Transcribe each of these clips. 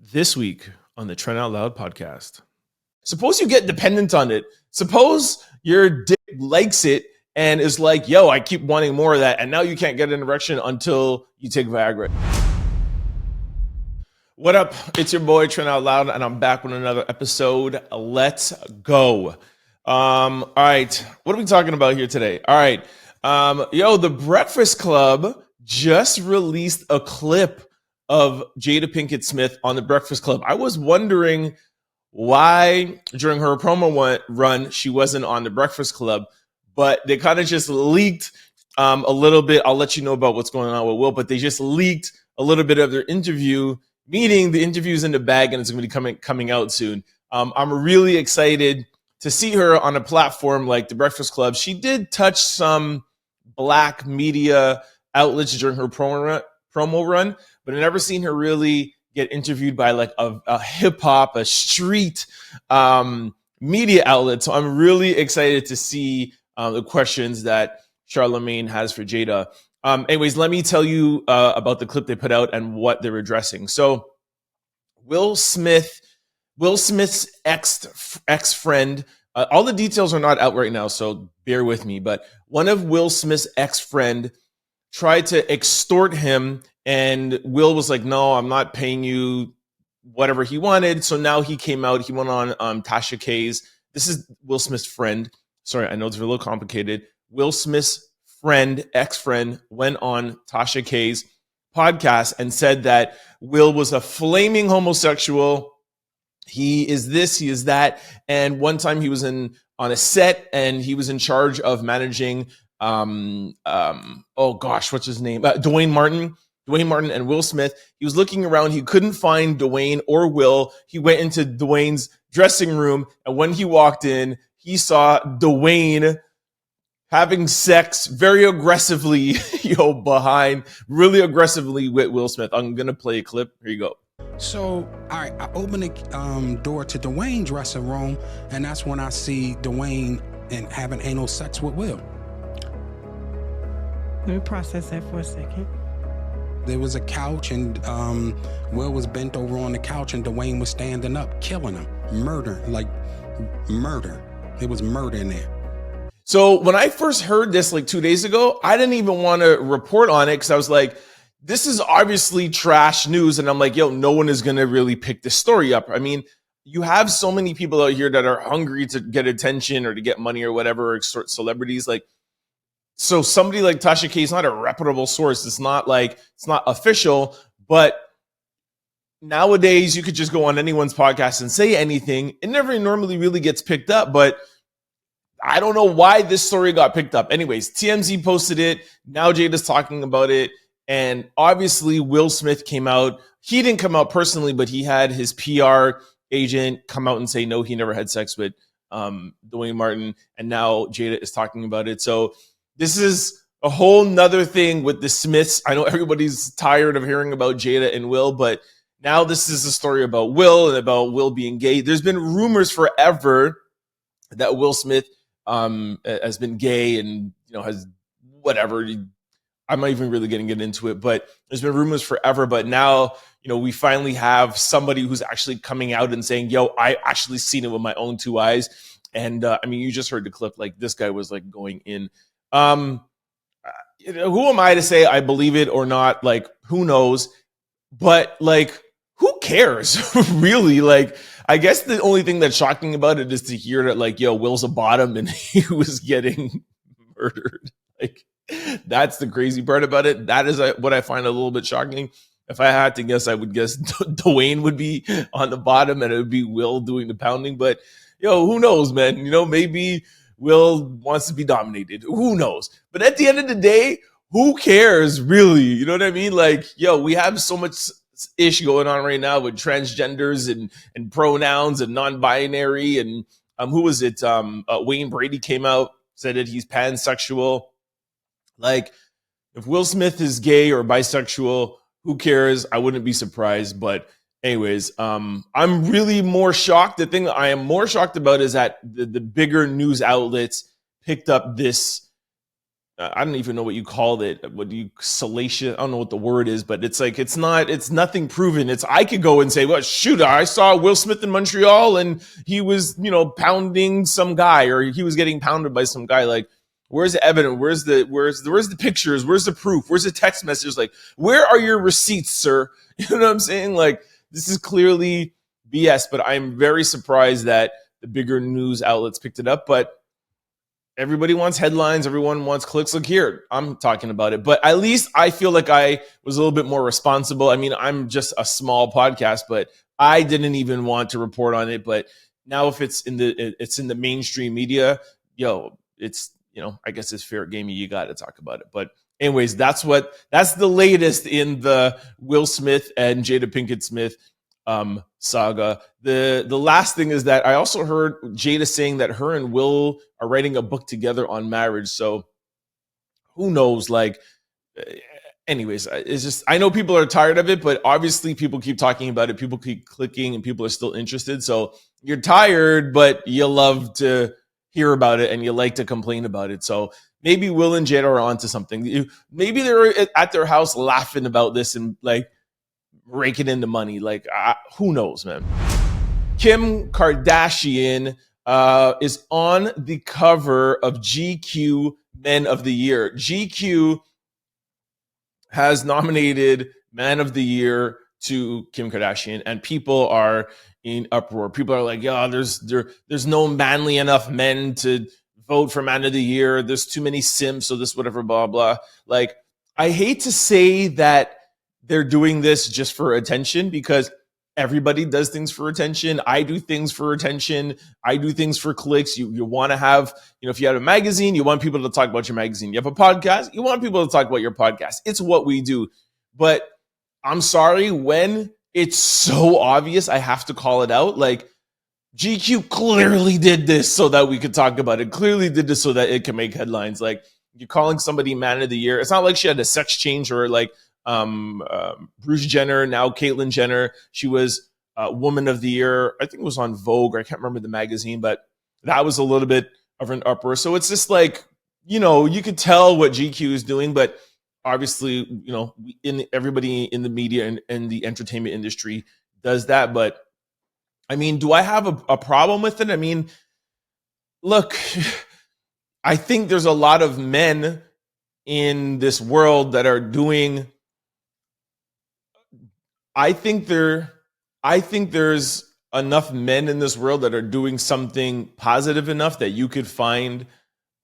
This week on the Trent Out Loud Podcast. Suppose you get dependent on it. Suppose your dick likes it and is like, yo, I keep wanting more of that. And now you can't get an erection until you take Viagra. What up? It's your boy Trent Out Loud, and I'm back with another episode. Let's go. All right. What are we talking about here today? All right. The Breakfast Club just released a clip of Jada Pinkett Smith on The Breakfast Club. I was wondering why during her promo run she wasn't on The Breakfast Club, but they kind of just leaked a little bit. I'll let you know about what's going on with Will, but they just leaked a little bit of their interview, meaning the interview's in the bag and it's going to be coming out soon. I'm really excited to see her on a platform like The Breakfast Club. She did touch some black media outlets during her promo run, but I've never seen her really get interviewed by like a hip hop, a street media outlet. So I'm really excited to see the questions that Charlamagne has for Jada. Anyways, let me tell you about the clip they put out and what they're addressing. So Will Smith's ex-friend, all the details are not out right now, so bear with me, but one of Will Smith's ex-friend tried to extort him, and Will was like, no, I'm not paying you whatever he wanted. So now he came out, he went on Tasha K's. This is Will Smith's friend. Sorry, I know it's a little complicated. Will Smith's ex-friend, went on Tasha K's podcast and said that Will was a flaming homosexual. He is this, he is that. And one time he was on a set and he was in charge of managing what's his name? Dwayne Martin and Will Smith. He was looking around. He couldn't find Dwayne or Will. He went into Dwayne's dressing room, and when he walked in, he saw Dwayne having sex very aggressively, really aggressively with Will Smith. I'm going to play a clip. Here you go. So, all right, I open the door to Dwayne's dressing room, and that's when I see Dwayne and having anal sex with Will. Let me process that for a second. There was a couch, and Will was bent over on the couch, and Dwayne was standing up, killing him. Murder. It was murder in there. So when I first heard this like 2 days ago, I didn't even want to report on it because I was like, this is obviously trash news. And I'm like, no one is going to really pick this story up. I mean, you have so many people out here that are hungry to get attention or to get money or whatever, or extort celebrities. So somebody like Tasha K is not a reputable source. It's not official, but nowadays you could just go on anyone's podcast and say anything. It never normally really gets picked up, but I don't know why this story got picked up. Anyways, TMZ posted it. Now Jada's talking about it. And obviously Will Smith came out. He didn't come out personally, but he had his PR agent come out and say, no, he never had sex with Dwayne Martin. And now Jada is talking about it. So this is a whole nother thing with the Smiths. I know everybody's tired of hearing about Jada and Will, but now this is a story about Will and about Will being gay. There's been rumors forever that Will Smith has been gay and has whatever. I'm not even really getting into it, but there's been rumors forever. But now we finally have somebody who's actually coming out and saying, I actually seen it with my own two eyes. And you just heard the clip. Like, this guy was like going in. Who am I to say I believe it or not? Like, who knows? But like, who cares? Really? Like, I guess the only thing that's shocking about it is to hear that like, Will's a bottom and he was getting murdered. Like, that's the crazy part about it. That is what I find a little bit shocking. If I had to guess, I would guess Dwayne would be on the bottom and it would be Will doing the pounding. But who knows, man? maybe Will wants to be dominated. Who knows? But at the end of the day, who cares, really? You know what I mean? Like, we have so much ish going on right now with transgenders and pronouns and non-binary. And who was it? Wayne Brady came out, said that he's pansexual. Like, if Will Smith is gay or bisexual, who cares? I wouldn't be surprised. But anyways, I'm really more shocked. The thing I am more shocked about is that the bigger news outlets picked up this I don't even know what you called it. What do you salacious? I don't know what the word is, but it's like, it's nothing proven. I could go and say, well, shoot, I saw Will Smith in Montreal and he was, pounding some guy, or he was getting pounded by some guy. Like, where's the evidence? Where's the pictures? Where's the proof? Where's the text messages? Like, where are your receipts, sir? You know what I'm saying? Like, this is clearly BS, but I'm very surprised that the bigger news outlets picked it up. But everybody wants headlines. Everyone wants clicks. Look here, I'm talking about it. But at least I feel like I was a little bit more responsible. I mean, I'm just a small podcast, but I didn't even want to report on it. But now if it's in the mainstream media, it's, I guess it's fair game. You got to talk about it. But anyways, that's the latest in the Will Smith and Jada Pinkett Smith saga. The last thing is that I also heard Jada saying that her and Will are writing a book together on marriage. So who knows? Like, anyways, it's just, I know people are tired of it, but obviously people keep talking about it. People keep clicking and people are still interested. So you're tired, but you love to hear about it and you like to complain about it. So maybe Will and Jada are onto something. Maybe they're at their house laughing about this and like raking in the money. Like, who knows, man. Kim Kardashian is on the cover of GQ Men of the Year. GQ has nominated Man of the Year to Kim Kardashian, and people are in uproar. People are like, there's no manly enough men to vote for Man of the Year. There's too many simps, so this, whatever, blah, blah. Like, I hate to say that they're doing this just for attention, because everybody does things for attention. I do things for attention. I do things for clicks. You want to have, if you have a magazine, you want people to talk about your magazine. You have a podcast, you want people to talk about your podcast. It's what we do. But I'm sorry, when it's so obvious, I have to call it out. Like, GQ clearly did this so that we could talk about it. Clearly did this so that it can make headlines. Like, you're calling somebody Man of the Year. It's not like she had a sex change, or like Bruce Jenner, now Caitlyn Jenner. She was Woman of the Year. I think it was on Vogue, or I can't remember the magazine, but that was a little bit of an uproar. So it's just like, you could tell what GQ is doing, but obviously, everybody in the media and the entertainment industry does that. But I mean, do I have a problem with it? I mean, look, I think there's a lot of men in this world that are doing. I think there's enough men in this world that are doing something positive enough that you could find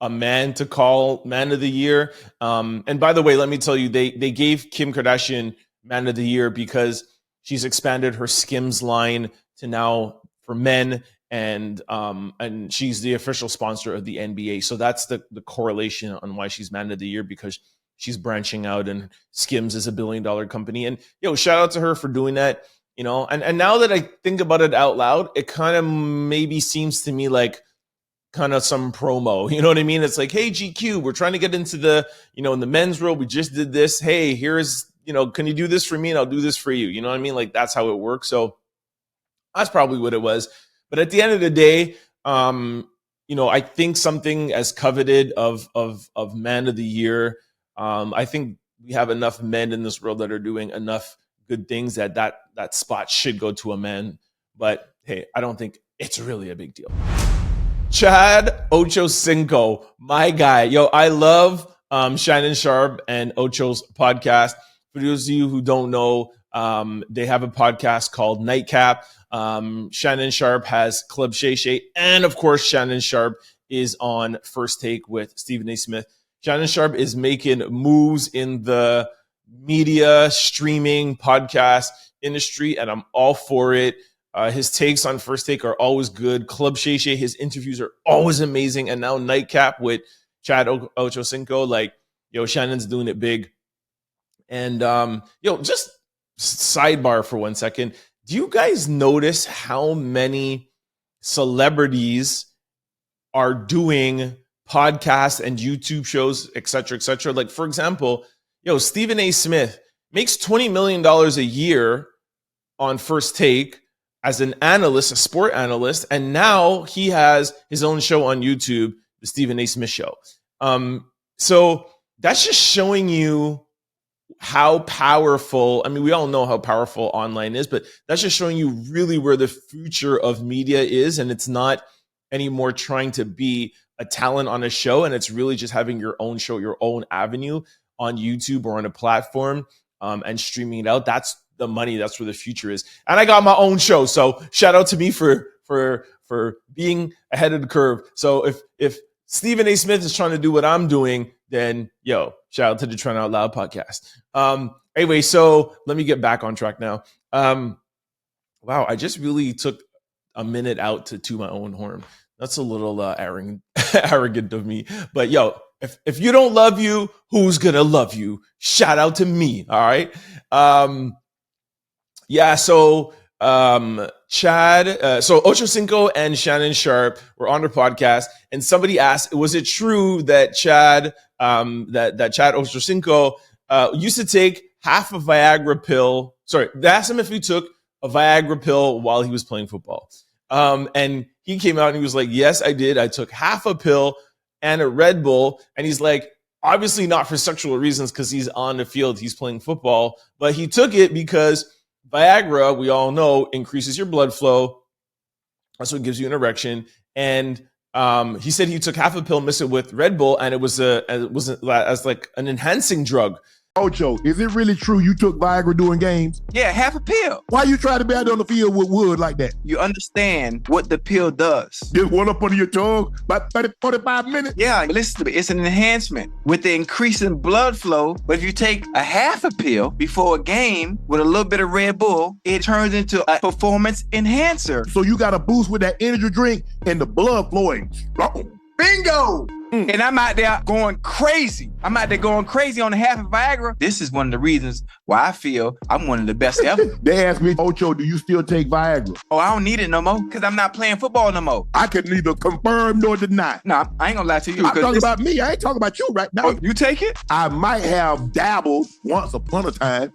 a man to call Man of the Year. And by the way, let me tell you, they gave Kim Kardashian Man of the Year because she's expanded her Skims line to now for men, and she's the official sponsor of the NBA. So that's the correlation on why she's Man of the Year, because she's branching out, and Skims is $1 billion company. And shout out to her for doing that. And now that I think about it out loud, it kind of maybe seems to me like kind of some promo. You know what I mean? It's like, hey, GQ, we're trying to get into the, in the men's world. We just did this. Hey, here's, can you do this for me? And I'll do this for you. You know what I mean? Like, that's how it works. So that's probably what it was. But at the end of the day, I think something as coveted of Man of the Year, I think we have enough men in this world that are doing enough good things that spot should go to a man. But hey, I don't think it's really a big deal. Chad Ochocinco, my guy. I love Shannon Sharp and Ocho's podcast. For those of you who don't know, they have a podcast called Nightcap. Shannon Sharp has Club Shay Shay, and of course, Shannon Sharp is on First Take with Stephen A. Smith. Shannon Sharp is making moves in the media, streaming, podcast industry, and I'm all for it. His takes on First Take are always good. Club Shay Shay, his interviews are always amazing. And now Nightcap with Chad Ochocinco, Shannon's doing it big. And, just sidebar for 1 second. Do you guys notice how many celebrities are doing podcasts and YouTube shows, et cetera, et cetera? Like, for example, Stephen A. Smith makes $20 million a year on First Take as an analyst, a sport analyst, and now he has his own show on YouTube, the Stephen A. Smith Show. So that's just showing you how powerful, I mean, we all know how powerful online is, but that's just showing you really where the future of media is. And it's not anymore trying to be a talent on a show. And it's really just having your own show, your own avenue on YouTube or on a platform, and streaming it out. That's the money. That's where the future is. And I got my own show. So shout out to me for being ahead of the curve. So if Stephen A. Smith is trying to do what I'm doing, then shout out to the Trent Out Loud podcast. Anyway, so let me get back on track now. Wow, I just really took a minute out to toot my own horn. That's a little arrogant of me. But if you don't love you, who's gonna love you? Shout out to me. All right. So Chad, so Ocho Cinco and Shannon Sharp were on their podcast, and somebody asked, was it true that Chad, that Chad Ocho Cinco used to take half a Viagra pill? Sorry, they asked him if he took a Viagra pill while he was playing football. And he came out and he was like, yes, I did. I took half a pill and a Red Bull. And he's like, obviously not for sexual reasons because he's on the field, he's playing football, but he took it because Viagra, we all know, increases your blood flow. That's what gives you an erection. And he said he took half a pill, mixed it with Red Bull, and it was as like an enhancing drug. Ocho, is it really true you took Viagra during games? Yeah, half a pill. Why you try to be out on the field with wood like that? You understand what the pill does. Just one up under your tongue, about 30, 45 minutes? Yeah, listen to me. It's an enhancement with the increase in blood flow. But if you take a half a pill before a game with a little bit of Red Bull, it turns into a performance enhancer. So you got a boost with that energy drink and the blood flowing. Bingo! And I'm out there going crazy. I'm out there going crazy on the half of Viagra. This is one of the reasons why I feel I'm one of the best ever. They asked me, Ocho, do you still take Viagra? Oh, I don't need it no more because I'm not playing football no more. I can neither confirm nor deny. No, I ain't gonna lie to you. I'm talking about me. I ain't talking about you right now. Oh, you take it? I might have dabbled once upon a time.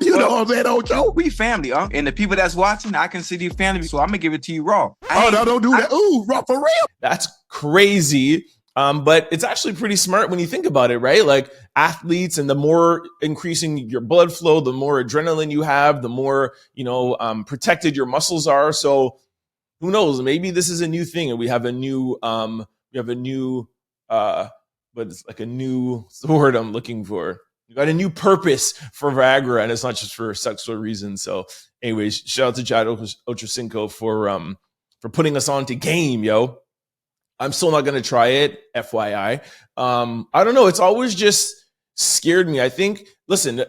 You know what I'm saying, Ocho? We family, and the people that's watching, I consider you family, so I'm gonna give it to you raw. No, don't do that. Ooh, raw for real. That's crazy. But it's actually pretty smart when you think about it, right? Like athletes, and the more increasing your blood flow, the more adrenaline you have, the more, protected your muscles are. So who knows? Maybe this is a new thing, and we have a new, but it's like a new word I'm looking for. You got a new purpose for Viagra, and it's not just for sexual reasons. So anyways, shout out to Chad Ochocinco for putting us on to game, yo. I'm still not going to try it, FYI. I don't know. It's always just scared me. I think, listen,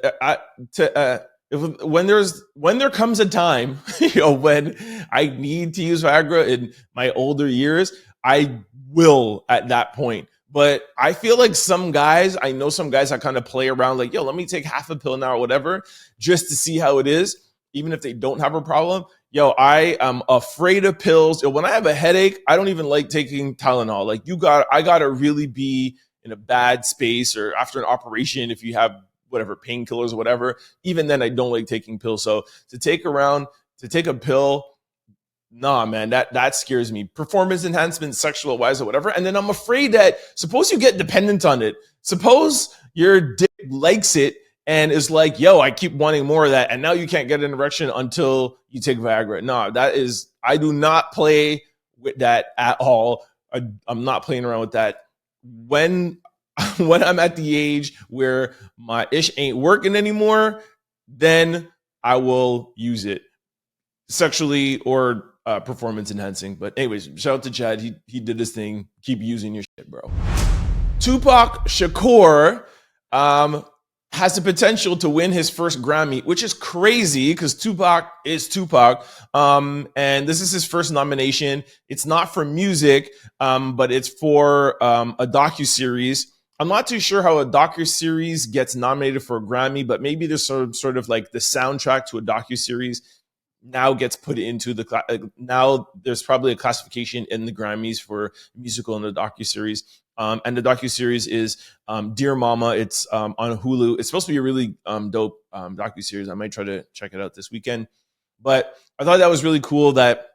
when there comes a time, when I need to use Viagra in my older years, I will at that point. But I feel like I know some guys that kind of play around like, let me take half a pill now or whatever, just to see how it is, even if they don't have a problem. I am afraid of pills. When I have a headache, I don't even like taking Tylenol. Like I gotta really be in a bad space, or after an operation, if you have whatever painkillers or whatever, even then I don't like taking pills. So to take a pill, nah, man, that scares me. Performance enhancement, sexual wise or whatever. And then I'm afraid that suppose you get dependent on it. Suppose your dick likes it and is like, I keep wanting more of that. And now you can't get an erection until you take Viagra. No, I do not play with that at all. I'm not playing around with that. When I'm at the age where my ish ain't working anymore, then I will use it sexually or performance enhancing. But anyways, shout out to Chad. He did his thing. Keep using your shit, bro. Tupac Shakur, has the potential to win his first Grammy, which is crazy because Tupac is Tupac. And this is his first nomination. It's not for music, but it's for a docuseries. I'm not too sure how a docuseries gets nominated for a Grammy, but maybe there's sort of like the soundtrack to a docuseries now gets put into now there's probably a classification in the Grammys for musical and the docuseries. And the docuseries is Dear Mama. It's on Hulu. It's supposed to be a really dope docuseries. I might try to check it out this weekend. But I thought that was really cool that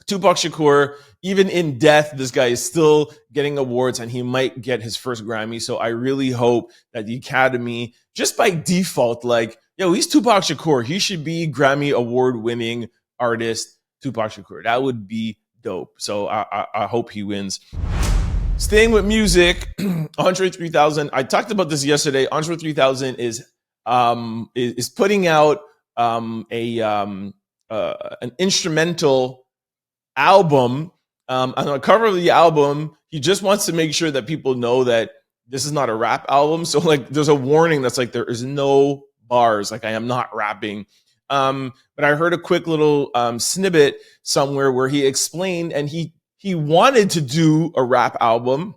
Tupac Shakur, even in death, this guy is still getting awards and he might get his first Grammy. So I really hope that the Academy, just by default, like, yo, he's Tupac Shakur. He should be Grammy award winning artist, Tupac Shakur. That would be dope. So I hope he wins. Staying with music, Andre 3000. I talked about this yesterday. Andre 3000 is putting out an instrumental album. On the cover of the album, he just wants to make sure that people know that this is not a rap album. So like, there's a warning that's like, there is no bars. Like, I am not rapping. But I heard a quick little snippet somewhere where he explained, and he wanted to do a rap album.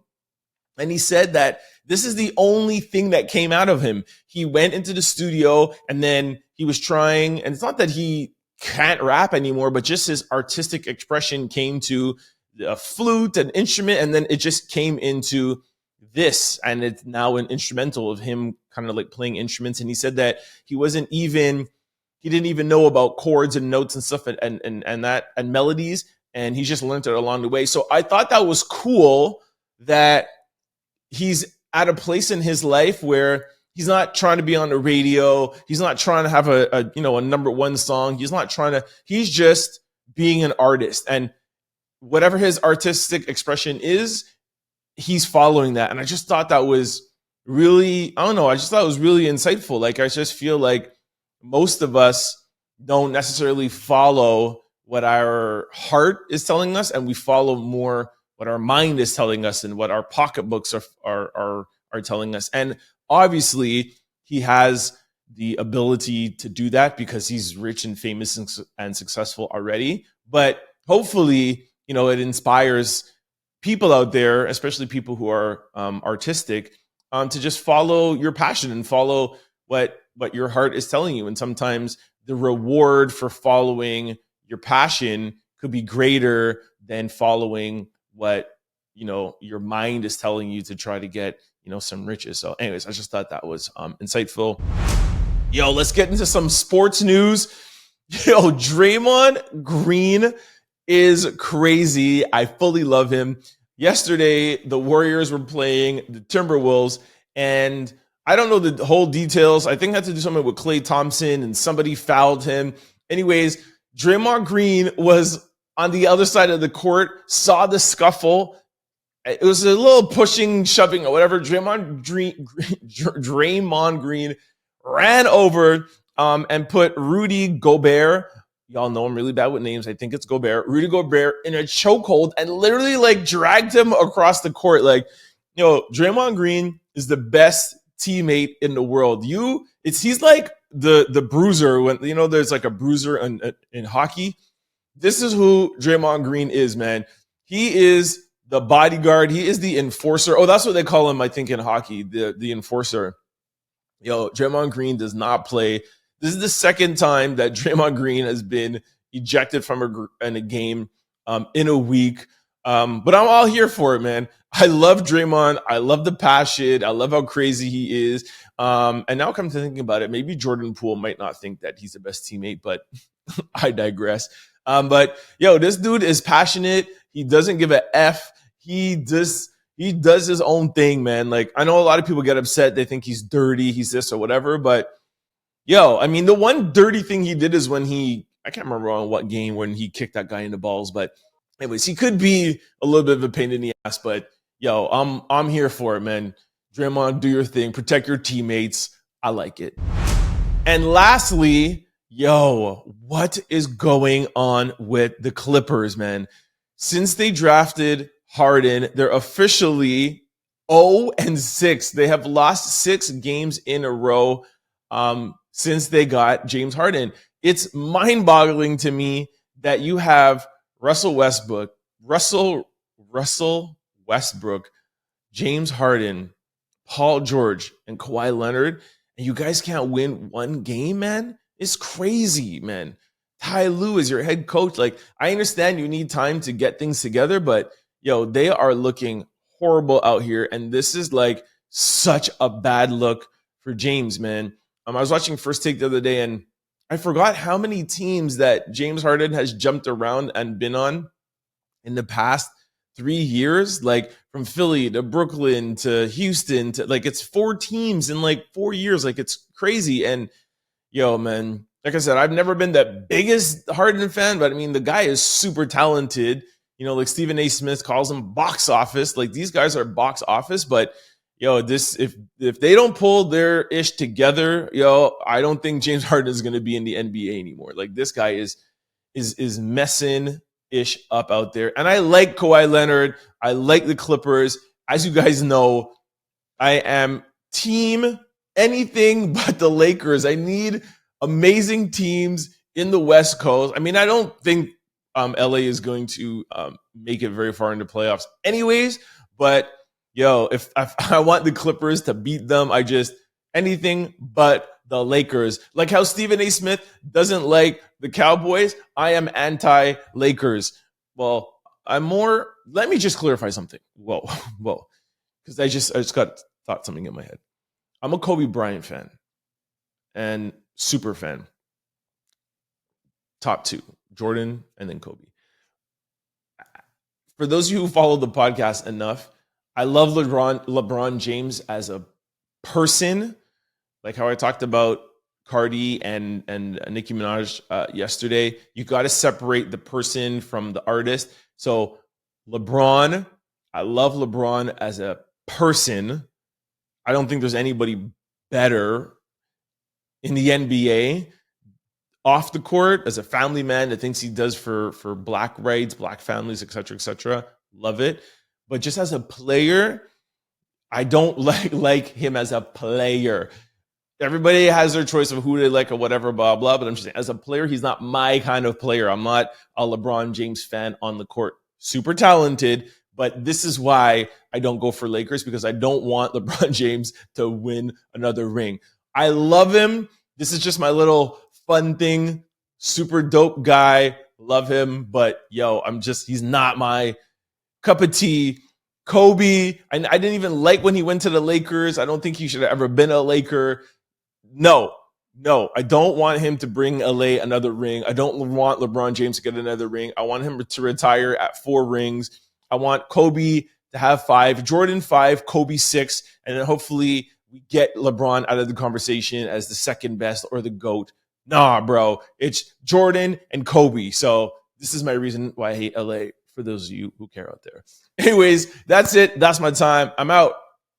And he said that this is the only thing that came out of him. He went into the studio and then he was trying, and it's not that he can't rap anymore, but just his artistic expression came to a flute, an instrument, and then it just came into this, and it's now an instrumental of him kind of like playing instruments. And he said that he didn't even know about chords and notes and stuff and melodies, and he just learned it along the way. So I thought that was cool to he's at a place in his life where he's not trying to be on the radio. He's not trying to have a number one song. He's just being an artist, and whatever his artistic expression is, he's following that. And I just thought that was really, I just thought it was really insightful. Like, I just feel like most of us don't necessarily follow what our heart is telling us, and we follow more what our mind is telling us and what our pocketbooks are telling us. And obviously, he has the ability to do that because he's rich and famous and successful already. But hopefully, it inspires people out there, especially people who are artistic, to just follow your passion and follow what your heart is telling you. And sometimes the reward for following your passion could be greater than following what your mind is telling you to try to get some riches. So anyways, I just thought that was insightful. Yo, let's get into some sports news. Yo, Draymond Green is crazy. I fully love him. Yesterday, the Warriors were playing the Timberwolves, and I don't know the whole details. I think it had to do something with Klay Thompson, and somebody fouled him. Anyways, Draymond Green was on the other side of the court, saw the scuffle. It was a little pushing, shoving, or whatever. Draymond Green ran over and put Rudy Gobert, y'all know I'm really bad with names, I think it's Gobert, Rudy Gobert, in a chokehold and literally like dragged him across the court. Like, Draymond Green is the best teammate in the world. He's like the bruiser when there's like a bruiser in hockey. This is who Draymond Green is, man. He is the bodyguard. He is the enforcer. Oh, that's what they call him, I think, in hockey, the enforcer. Yo, Draymond Green does not play. This is the second time that Draymond Green has been ejected from a game in a week. But I'm all here for it, man. I love Draymond. I love the passion. I love how crazy he is. And now come to thinking about it, maybe Jordan Poole might not think that he's the best teammate, but I digress. But yo, this dude is passionate. He doesn't give a F. He does his own thing, man. Like, I know a lot of people get upset. They think he's dirty. He's this or whatever. But yo, I mean, the one dirty thing he did is when I can't remember on what game, when he kicked that guy in the balls. But anyways, he could be a little bit of a pain in the ass. But yo, I'm here for it, man. Draymond, do your thing. Protect your teammates. I like it. And lastly, yo, what is going on with the Clippers, man? Since they drafted Harden, they're officially 0-6. They have lost 6 games in a row since they got James Harden. It's mind-boggling to me that you have Russell Westbrook, James Harden, Paul George, and Kawhi Leonard, and you guys can't win one game, man? It's crazy, man. Ty Lue is your head coach. Like, I understand you need time to get things together, but yo, they are looking horrible out here, and this is like such a bad look for James, man. I was watching First Take the other day, and I forgot how many teams that James Harden has jumped around and been on. in the past 3 years, like from Philly to Brooklyn to Houston to like it's 4 teams in like 4 years. Like it's crazy. And yo, man, like I said, I've never been the biggest Harden fan, but I mean, the guy is super talented. You know, like Stephen A. Smith calls him box office. Like these guys are box office, but yo, this if they don't pull their ish together, yo, I don't think James Harden is going to be in the NBA anymore. Like this guy is messing ish up out there. And I like Kawhi Leonard. I like the Clippers. As you guys know, I am team anything but the Lakers. I need amazing teams in the West Coast. I mean, I don't think LA is going to make it very far into playoffs anyways, but yo, if I want the Clippers to beat them, I just anything but the Lakers. Like how Stephen A. Smith doesn't like the Cowboys, I am anti-Lakers. Well, I'm more. Let me just clarify something. Whoa, because I just thought something in my head. I'm a Kobe Bryant fan and super fan. Top 2, Jordan and then Kobe. For those of you who follow the podcast enough, I love LeBron James as a person, like how I talked about Cardi and Nicki Minaj yesterday. You got to separate the person from the artist. So LeBron, I love LeBron as a person. I don't think there's anybody better in the NBA. Off the court, as a family man that thinks he does for black rights, black families, et cetera, love it. But just as a player, I don't like him as a player. Everybody has their choice of who they like or whatever, blah, blah. But I'm just saying, as a player, he's not my kind of player. I'm not a LeBron James fan on the court. Super talented, but this is why I don't go for Lakers, because I don't want LeBron James to win another ring. I love him. This is just my little fun thing. Super dope guy. Love him. But yo, he's not my cup of tea. Kobe, I didn't even like when he went to the Lakers. I don't think he should have ever been a Laker. No, I don't want him to bring LA another ring. I don't want LeBron James to get another ring. I want him to retire at 4 rings. I want Kobe to have 5, Jordan 5, Kobe 6, and then hopefully we get LeBron out of the conversation as the second best or the GOAT. Nah, bro, it's Jordan and Kobe. So this is my reason why I hate LA, for those of you who care out there. Anyways, that's it. That's my time. I'm out.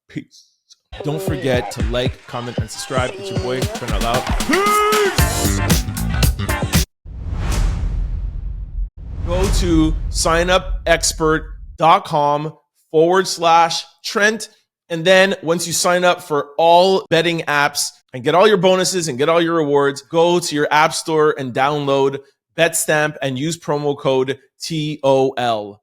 Peace. Don't forget to like, comment, and subscribe. It's your boy, Trent Out Loud. Peace! Go to signupexpert.com/Trent. And then once you sign up for all betting apps and get all your bonuses and get all your rewards, go to your app store and download BetStamp and use promo code TOL.